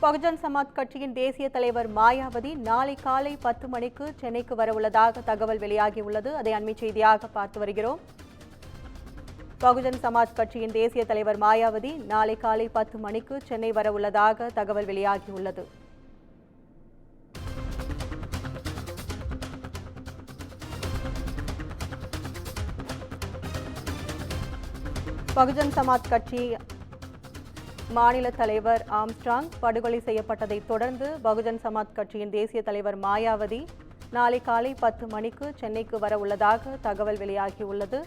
பகுஜன் சமாஜ் கட்சியின் தேசிய தலைவர் மாயாவதி நாளை காலை 10 மணிக்கு சென்னைக்கு வரவுள்ளதாக தகவல் வெளியாகியுள்ளது. அதை அண்மை செய்தியாக பார்த்து வருகிறோம். பகுஜன் சமாஜ் கட்சியின் தேசிய தலைவர் மாயாவதி நாளை காலை 10 மணிக்கு சென்னை வரவுள்ளதாக தகவல் வெளியாகியுள்ளது. பகுஜன் சமாஜ் கட்சி மாநில தலைவர் ஆம்ஸ்ட்ராங் படுகொலை செய்யப்பட்டதைத் தொடர்ந்து பகுஜன் சமாஜ் கட்சியின் தேசிய தலைவர் மாயாவதி நாளை காலை 10 மணிக்கு சென்னைக்கு வர உள்ளதாக தகவல் வெளியாகியுள்ளது.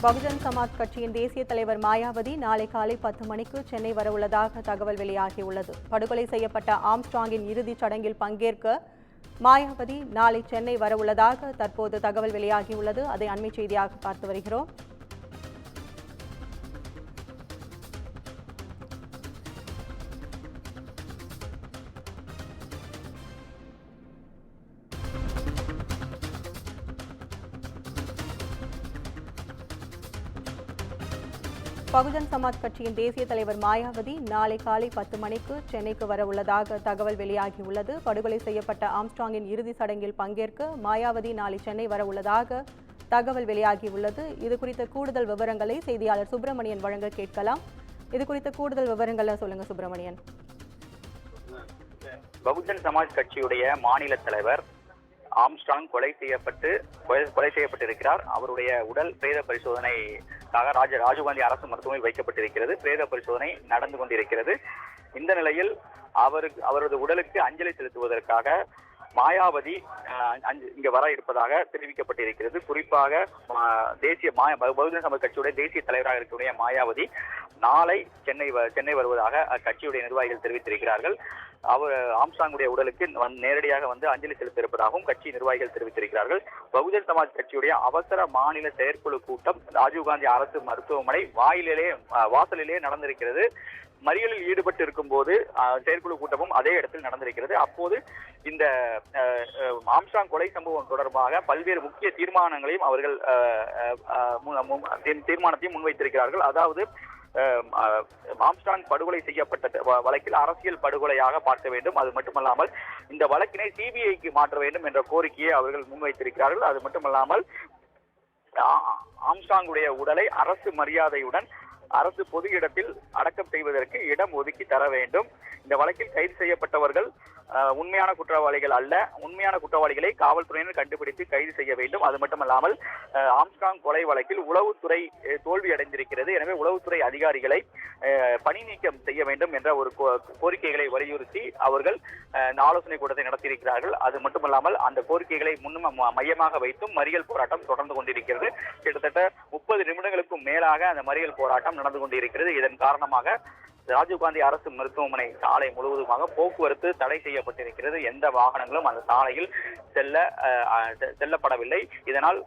பகுஜன் சமாஜ் கட்சியின் தேசிய தலைவர் மாயாவதி நாளை காலை 10 மணிக்கு சென்னை வரவுள்ளதாக தகவல் வெளியாகியுள்ளது. படுகொலை செய்யப்பட்ட ஆம்ஸ்ட்ராங்கின் இறுதிச் சடங்கில் பங்கேற்க மாயாவதி நாளை சென்னை வரவுள்ளதாக தற்போது தகவல் வெளியாகியுள்ளது. அதை அண்மை செய்தியாக பார்த்து வருகிறோம். பகுஜன் சமாஜ் கட்சியின் தேசிய தலைவர் மாயாவதி நாளை காலை 10 மணிக்கு சென்னைக்கு வர உள்ளதாக தகவல் வெளியாகியுள்ளது. படுகொலை செய்யப்பட்ட ஆம்ஸ்ட்ராங்கின் இறுதி சடங்கில் பங்கேற்க மாயாவதி நாளை சென்னை வர உள்ளதாக தகவல் வெளியாகியுள்ளது. இது குறித்த கூடுதல் விவரங்களை செய்தியாளர் சுப்பிரமணியன் வழங்க கேட்கலாம். இது குறித்த கூடுதல் விவரங்களை சொல்லுங்க சுப்பிரமணியன். பகுஜன் சமாஜ் கட்சியுடைய மாநில தலைவர் ஆம்ஸ்ட்ராங் கொலை செய்யப்பட்டிருக்கிறார். அவருடைய உடல் பிரேத பரிசோதனைக்காக ராஜீவ்காந்தி அரசு மருத்துவமனையில் வைக்கப்பட்டிருக்கிறது. பிரேத பரிசோதனை நடந்து கொண்டிருக்கிறது. இந்த நிலையில் அவரது உடலுக்கு அஞ்சலி செலுத்துவதற்காக மாயாவதி இங்க வர இருப்பதாக தெரிவிக்கப்பட்டிருக்கிறது. குறிப்பாக தேசிய பகுஜன் சமாஜ் கட்சியுடைய தேசிய தலைவராக இருக்கக்கூடிய மாயாவதி நாளை சென்னை வருவதாக அக்கட்சியுடைய நிர்வாகிகள் தெரிவித்திருக்கிறார்கள். அவர் ஆம்ஸ்ட்ராங்குடைய உடலுக்கு நேரடியாக வந்து அஞ்சலி செலுத்த இருப்பதாகவும் கட்சி நிர்வாகிகள் தெரிவித்திருக்கிறார்கள். பகுஜன் சமாஜ் கட்சியுடைய அவசர மாநில செயற்குழு கூட்டம் ராஜீவ்காந்தி அரசு மருத்துவமனை வாசலிலே நடந்திருக்கிறது. மறியலில் ஈடுபட்டு இருக்கும் போது செயற்குழு கூட்டமும் அதே இடத்தில் நடந்திருக்கிறது. அப்போது இந்த ஆம்ஸ்ட்ராங் கொலை சம்பவம் தொடர்பாக பல்வேறு முக்கிய தீர்மானங்களையும் அவர்கள் தீர்மானத்தையும் முன்வைத்திருக்கிறார்கள். அதாவது ஆம்ஸ்ட்ராங் படுகொலை செய்யப்பட்ட வழக்கில் அரசியல் படுகொலையாக பார்க்க வேண்டும். அது மட்டுமல்லாமல் இந்த வழக்கினை சிபிஐக்கு மாற்ற வேண்டும் என்ற கோரிக்கையை அவர்கள் முன்வைத்திருக்கிறார்கள். அது மட்டுமல்லாமல் ஆம்ஸ்ட்ராங்குடைய உடலை அரசு மரியாதையுடன் அரசு பொது இடத்தில் அடக்கம் செய்வதற்கு இடம் ஒதுக்கி தர வேண்டும். இந்த வழக்கில் கைது செய்யப்பட்டவர்கள் உண்மையான குற்றவாளிகள் அல்ல. உண்மையான குற்றவாளிகளை காவல்துறையினர் கண்டுபிடித்து கைது செய்ய வேண்டும். அது மட்டுமல்லாமல் ஆம்ஸ்ட்ராங் கொலை வழக்கில் உளவுத்துறை தோல்வி அடைந்திருக்கிறது. எனவே உளவுத்துறை அதிகாரிகளை பணி நீக்கம் செய்ய வேண்டும் என்ற ஒரு கோரிக்கைகளை வலியுறுத்தி அவர்கள் ஆலோசனை கூட்டத்தை நடத்தியிருக்கிறார்கள். அது மட்டுமல்லாமல் அந்த கோரிக்கைகளை மையமாக வைத்தும் மறியல் போராட்டம் தொடர்ந்து கொண்டிருக்கிறது. கிட்டத்தட்ட 30 நிமிடங்களுக்கும் மேலாக அந்த மறியல் போராட்டம் நடந்து கொண்டிருக்கிறது. இதன் காரணமாக ராஜீவ்காந்தி அரசு மருத்துவமனை சாலை முழுவதுமாக போக்குவரத்து தடை செய்யப்பட்டிருக்கிறது. எந்த வாகனங்களும் அந்த சாலையில் செல்லப்படவில்லை. இதனால்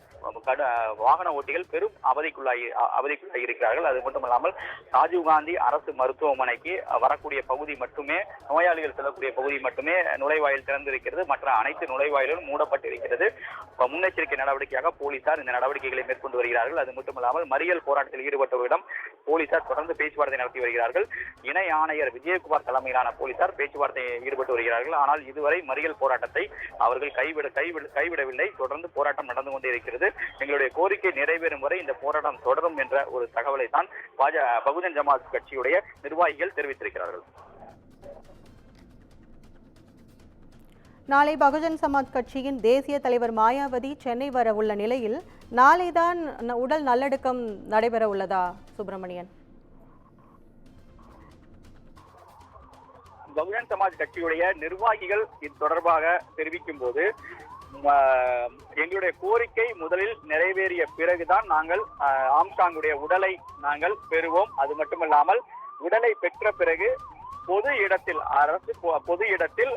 வாகன ஓட்டிகள் பெரும் அவதிக்குள்ளாகி இருக்கிறார்கள். அது மட்டுமல்லாமல் ராஜீவ்காந்தி அரசு மருத்துவமனைக்கு வரக்கூடிய பகுதி மட்டுமே, நோயாளிகள் செல்லக்கூடிய பகுதி மட்டுமே நுழைவாயில் திறந்திருக்கிறது. மற்ற அனைத்து நுழைவாயிலும் மூடப்பட்டிருக்கிறது. முன்னெச்சரிக்கை நடவடிக்கையாக போலீசார் இந்த நடவடிக்கைகளை மேற்கொண்டு வருகிறார்கள். அது மட்டுமல்லாமல் மறியல் போராட்டத்தில் ஈடுபட்டவரிடம் போலீசார் தொடர்ந்து பேச்சுவார்த்தை நடத்தி வருகிறார்கள். இணை ஆணையர் விஜயகுமார் தலைமையிலான போலீசார் பேச்சுவார்த்தையில் ஈடுபட்டு வருகிறார்கள். ஆனால் இதுவரை மறியல் போராட்டத்தை அவர்கள் கைவிடவில்லை. தொடர்ந்து போராட்டம் நடந்து கொண்டே இருக்கிறது. எங்களுடைய கோரிக்கை நிறைவேறும் வரை இந்த போராட்டம் தொடரும் என்ற ஒரு தகவலை தான் பகுஜன் சமாஜ் கட்சியுடைய நிர்வாகிகள் தெரிவித்திருக்கிறார்கள். நாளை பகுஜன் சமாஜ் கட்சியின் தேசிய தலைவர் மாயாவதி சென்னை வர உள்ள நிலையில் நாளைதான் உடல் நல்லடக்கம் நடைபெற உள்ளதா சுப்பிரமணியன்? பகுஜன் சமாஜ் கட்சியுடைய நிர்வாகிகள் இது தொடர்பாக தெரிவிக்கும் போது எங்களுடைய கோரிக்கை முதலில் நிறைவேறிய பிறகுதான் நாங்கள் ஆம்ஸ்ட்ராங்குடைய உடலை நாங்கள் பெறுவோம். அது மட்டுமல்லாமல் உடலை பெற்ற பிறகு பொது இடத்தில் அரசு பொது இடத்தில்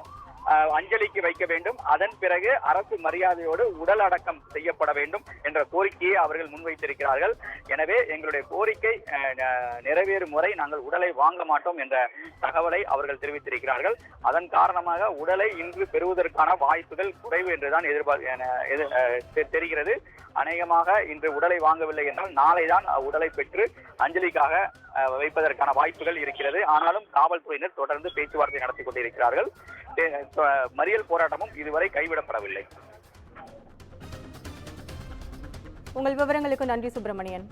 அஞ்சலிக்கு வைக்க வேண்டும். அதன் பிறகு அரசு மரியாதையோடு உடல் அடக்கம் செய்யப்பட வேண்டும் என்ற கோரிக்கையை அவர்கள் முன்வைத்திருக்கிறார்கள். எனவே எங்களுடைய கோரிக்கை நிறைவேறும் முறை நாங்கள் உடலை வாங்க மாட்டோம் என்ற தகவலை அவர்கள் தெரிவித்திருக்கிறார்கள். அதன் காரணமாக உடலை இன்று பெறுவதற்கான வாய்ப்புகள் குறைவு என்றுதான் தெரிகிறது. அநேகமாக இன்று உடலை வாங்கவில்லை என்றால் நாளைதான் உடலை பெற்று அஞ்சலிக்காக வைப்பதற்கான வாய்ப்புகள் இருக்கிறது. ஆனாலும் காவல்துறையினர் தொடர்ந்து பேச்சுவார்த்தை நடத்தி கொண்டிருக்கிறார்கள். மறியல் போராட்டமும் இதுவரை கைவிடப்படவில்லை. உங்கள் விவரங்களுக்கு நன்றி சுப்பிரமணியன்.